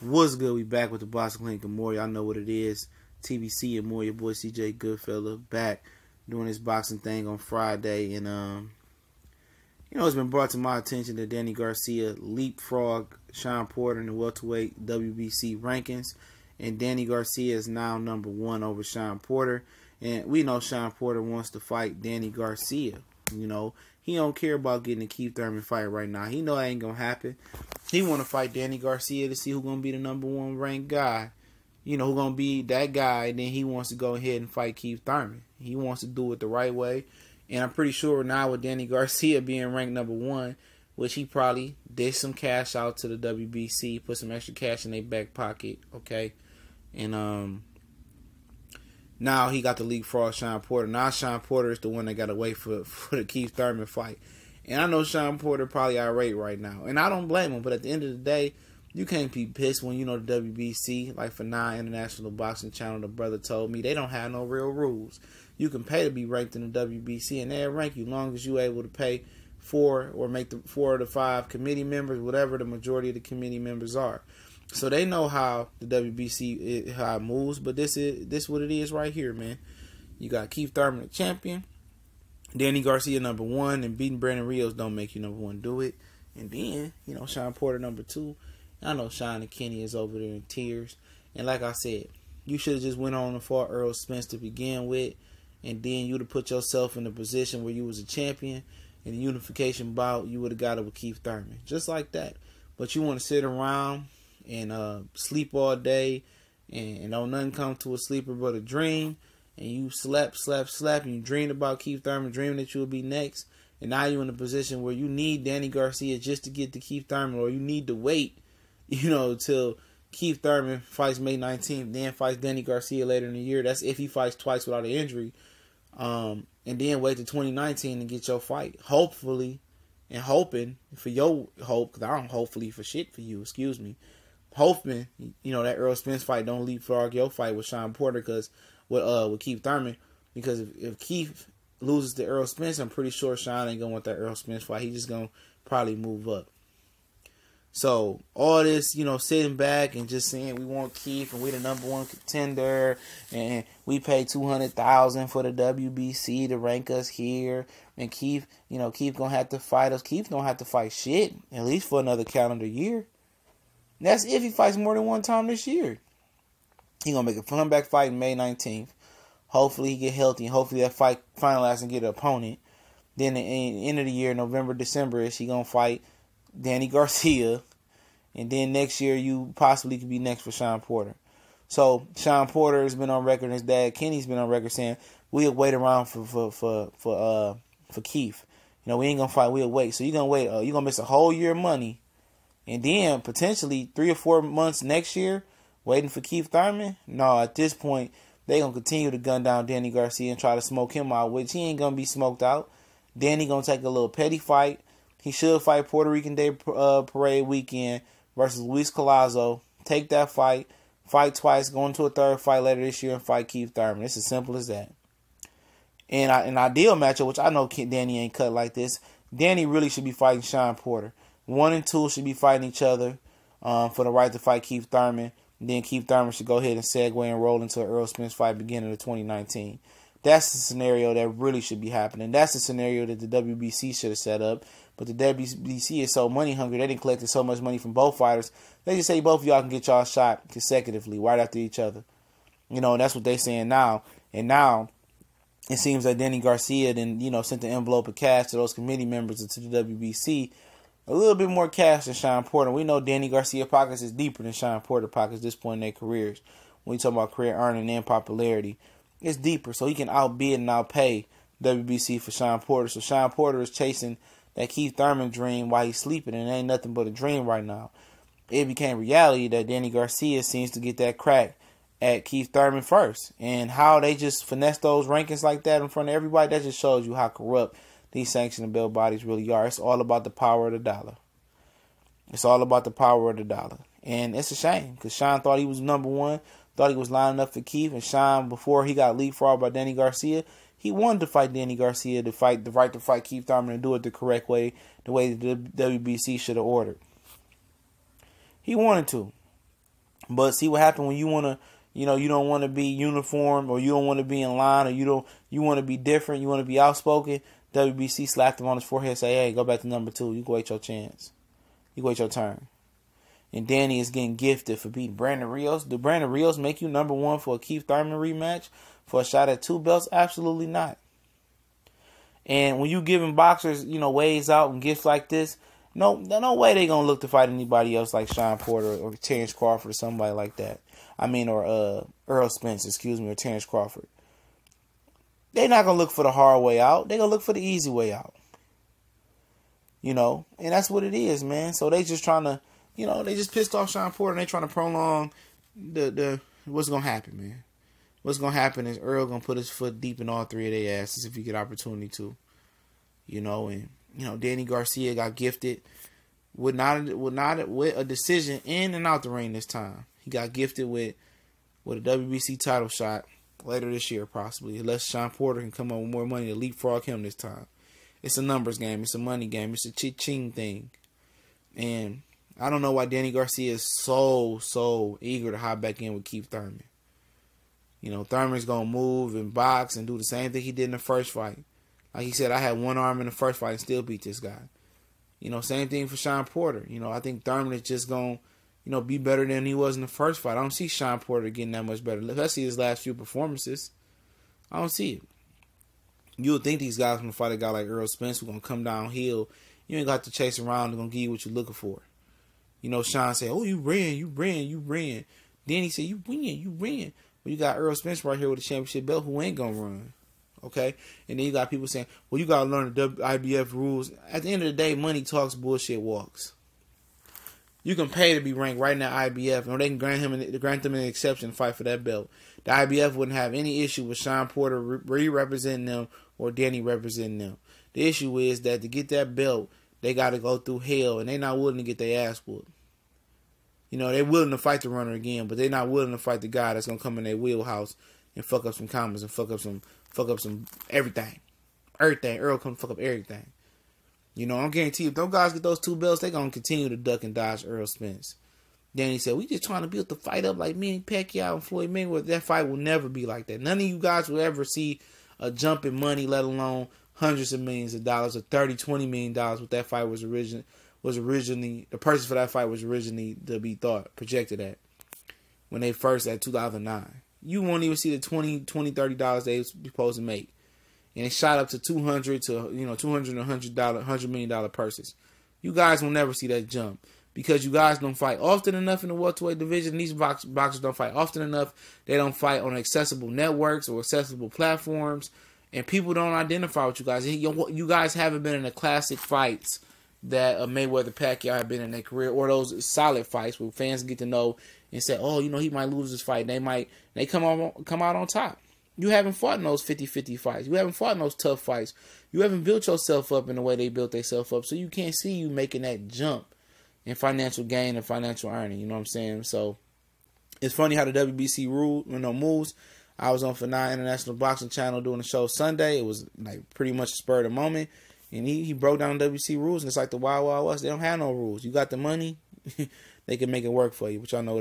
What's good? We back with the Boxing Clinic and more. Y'all know what it is. TBC and more. Your boy CJ Goodfella back doing this boxing thing on Friday. And, it's been brought to my attention that Danny Garcia leapfrogged Shawn Porter in the welterweight WBC rankings. And Danny Garcia is now #1 over Shawn Porter. And we know Shawn Porter wants to fight Danny Garcia. He don't care about getting a Keith Thurman fight right now. He know that ain't going to happen. He want to fight Danny Garcia to see who's going to be the #1 ranked guy. Who's going to be that guy. And then he wants to go ahead and fight Keith Thurman. He wants to do it the right way. And I'm pretty sure now with Danny Garcia being ranked #1, which he probably did some cash out to the WBC, put some extra cash in their back pocket, okay? And now he got the leapfrog Shawn Porter. Now Shawn Porter is the one that got to wait for the Keith Thurman fight. And I know Shawn Porter probably irate right now. And I don't blame him. But at the end of the day, you can't be pissed when the WBC, like for International Boxing Channel, the brother told me, they don't have no real rules. You can pay to be ranked in the WBC, and they'll rank you as long as you're able to pay 4 or make the 4 of the 5 committee members, whatever the majority of the committee members are. So they know how the WBC how it moves, but this what it is right here, man. You got Keith Thurman, the champion, Danny Garcia #1, and beating Brandon Rios don't make you #1. Do it, and then Shawn Porter #2. I know Sean and Kenny is over there in tears, and like I said, you should have just went on and fought Earl Spence to begin with, and then you'd have put yourself in a position where you was a champion. In the unification bout, you would have got it with Keith Thurman, just like that. But you want to sit around and sleep all day, and don't nothing come to a sleeper but a dream, and you slept, and you dreamed about Keith Thurman, dreaming that you would be next, and now you're in a position where you need Danny Garcia just to get to Keith Thurman, or you need to wait, till Keith Thurman fights May 19th, then fights Danny Garcia later in the year. That's if he fights twice without an injury, and then wait to 2019 and get your fight, hopefully, and hoping for your hope, because I don't hopefully for shit for you, excuse me. Hoping, that Earl Spence fight don't leapfrog your fight with Shawn Porter, because with Keith Thurman, because if Keith loses to Earl Spence, I'm pretty sure Shawn ain't gonna want that Earl Spence fight. He's just gonna probably move up. So all this, sitting back and just saying we want Keith and we the #1 contender and we pay $200,000 for the WBC to rank us here, and Keith, Keith gonna have to fight us. Keith don't have to fight shit at least for another calendar year. That's if he fights more than one time this year. He gonna make a comeback fight May 19th. Hopefully he get healthy, and hopefully that fight finalizes and get an opponent. Then at the end of the year, November, December-ish, he gonna fight Danny Garcia. And then next year you possibly could be next for Shawn Porter. So Shawn Porter has been on record, and his dad Kenny's been on record saying we'll wait around for Keith. We ain't gonna fight, we'll wait. So you're gonna wait, you're gonna miss a whole year of money. And then potentially 3 or 4 months next year, waiting for Keith Thurman? No, at this point, they going to continue to gun down Danny Garcia and try to smoke him out, which he ain't going to be smoked out. Danny going to take a little petty fight. He should fight Puerto Rican Day Parade weekend versus Luis Collazo. Take that fight twice, go into a third fight later this year and fight Keith Thurman. It's as simple as that. And an ideal matchup, which I know Danny ain't cut like this, Danny really should be fighting Shawn Porter. 1 and 2 should be fighting each other for the right to fight Keith Thurman. And then Keith Thurman should go ahead and segue and roll into an Earl Spence fight beginning of 2019. That's the scenario that really should be happening. That's the scenario that the WBC should have set up. But the WBC is so money hungry. They didn't collect so much money from both fighters. They just say both of y'all can get y'all shot consecutively right after each other. And that's what they're saying now. And now it seems like Danny Garcia then, sent the envelope of cash to those committee members and to the WBC. A little bit more cash than Shawn Porter. We know Danny Garcia pockets is deeper than Shawn Porter pockets at this point in their careers. When you talk about career earning and popularity, it's deeper. So he can outbid and outpay WBC for Shawn Porter. So Shawn Porter is chasing that Keith Thurman dream while he's sleeping, and it ain't nothing but a dream right now. It became reality that Danny Garcia seems to get that crack at Keith Thurman first. And how they just finesse those rankings like that in front of everybody, that just shows you how corrupt these sanctioning belt bodies really are. It's all about the power of the dollar. It's all about the power of the dollar. And it's a shame, because Shawn thought he was #1, thought he was lining up for Keith, and Shawn, before he got leapfrogged by Danny Garcia, he wanted to fight Danny Garcia, to fight the right to fight Keith Thurman and do it the correct way, the way the WBC should have ordered. He wanted to. But see what happened when you want to, you don't want to be uniform, or you don't want to be in line, or you want to be different, you want to be outspoken. WBC slapped him on his forehead, say, hey, go back to number 2. You go wait your chance. You wait your turn. And Danny is getting gifted for beating Brandon Rios. Did Brandon Rios make you number 1 for a Keith Thurman rematch for a shot at 2 belts? Absolutely not. And when you giving boxers, ways out and gifts like this, no way they gonna look to fight anybody else like Shawn Porter or Terrence Crawford or somebody like that. Or Earl Spence, or Terrence Crawford. They're not gonna look for the hard way out. They're gonna look for the easy way out. And that's what it is, man. So they just trying to, they just pissed off Shawn Porter, and they trying to prolong the what's gonna happen, man. What's gonna happen is Earl gonna put his foot deep in all 3 of their asses if he get opportunity to. And Danny Garcia got gifted with a decision in and out the ring this time. He got gifted with a WBC title shot later this year, possibly, unless Shawn Porter can come up with more money to leapfrog him this time. It's a numbers game. It's a money game. It's a cha-ching thing. And I don't know why Danny Garcia is so eager to hop back in with Keith Thurman. Thurman's going to move and box and do the same thing he did in the first fight. Like he said, I had one arm in the first fight and still beat this guy. Same thing for Shawn Porter. I think Thurman is just going to, be better than he was in the first fight. I don't see Shawn Porter getting that much better, especially his last few performances. I don't see it. You would think these guys going to fight a guy like Earl Spence who's going to come downhill. You ain't got to chase around. They're going to give you what you're looking for. Shawn said, oh, you ran. Then he said, you ran. Well, you got Earl Spence right here with a championship belt who ain't going to run. Okay? And then you got people saying, well, you got to learn the IBF rules. At the end of the day, money talks, bullshit walks. You can pay to be ranked right now IBF, or they can grant them an exception to fight for that belt. The IBF wouldn't have any issue with Shawn Porter representing them or Danny representing them. The issue is that to get that belt, they got to go through hell, and they're not willing to get their ass whooped. They're willing to fight the runner again, but they're not willing to fight the guy that's gonna come in their wheelhouse and fuck up some comments and fuck up some everything. Earl come fuck up everything. I'm guarantee if those guys get those 2 belts, they're gonna continue to duck and dodge Earl Spence. Danny said, we just trying to build the fight up like Manny Pacquiao and Floyd Mayweather. That fight will never be like that. None of you guys will ever see a jump in money, let alone hundreds of millions of dollars or $30-20 million. What that fight was originally the purchase for that fight was originally to be projected at when they first at 2009. You won't even see the $20-30 they was supposed to make, and it shot up to $200 to $100 million purses. You guys will never see that jump because you guys don't fight often enough in the welterweight division. These boxers don't fight often enough. They don't fight on accessible networks or accessible platforms, and people don't identify with you guys. You guys haven't been in the classic fights that Mayweather Pacquiao have been in their career, or those solid fights where fans get to know and say, oh, he might lose this fight. They come out on top. You haven't fought in those 50-50 fights. You haven't fought in those tough fights. You haven't built yourself up in the way they built themselves up. So you can't see you making that jump in financial gain and financial earning. You know what I'm saying? So it's funny how the WBC moves. I was on Fanai International Boxing Channel doing a show Sunday. It was like pretty much a spur of the moment. And he broke down WBC rules, and it's like the Wild Wild West. They don't have no rules. You got the money, they can make it work for you, which I know